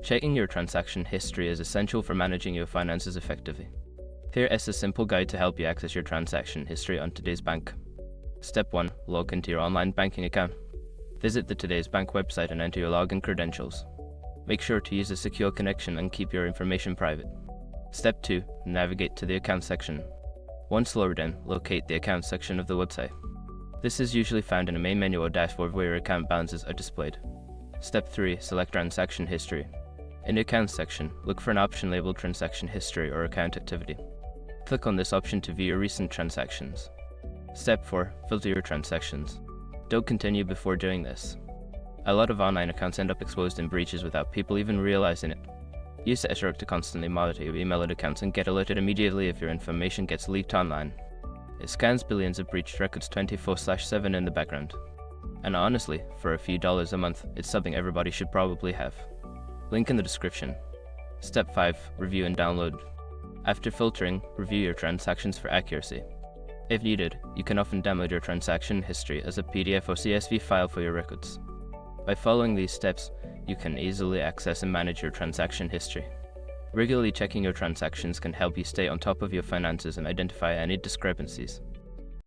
Checking your transaction history is essential for managing your finances effectively. Here is a simple guide to help you access your transaction history on Today's Bank. Step 1. Log into your online banking account. Visit the Today's Bank website and enter your login credentials. Make sure to use a secure connection and keep your information private. Step 2. Navigate to the account section. Once logged in, locate the account section of the website. This is usually found in a main menu or dashboard where your account balances are displayed. Step 3. Select transaction history. In the account section, look for an option labeled Transaction History or Account Activity. Click on this option to view your recent transactions. Step 4. Filter your transactions. Don't continue before doing this. A lot of online accounts end up exposed in breaches without people even realizing it. Use Src to constantly monitor your emailed accounts and get alerted immediately if your information gets leaked online. It scans billions of breached records 24/7 in the background. And honestly, for a few dollars a month, it's something everybody should probably have. Link in the description. Step 5. Review and download. After filtering, review your transactions for accuracy. If needed, you can often download your transaction history as a PDF or CSV file for your records. By following these steps, you can easily access and manage your transaction history. Regularly checking your transactions can help you stay on top of your finances and identify any discrepancies.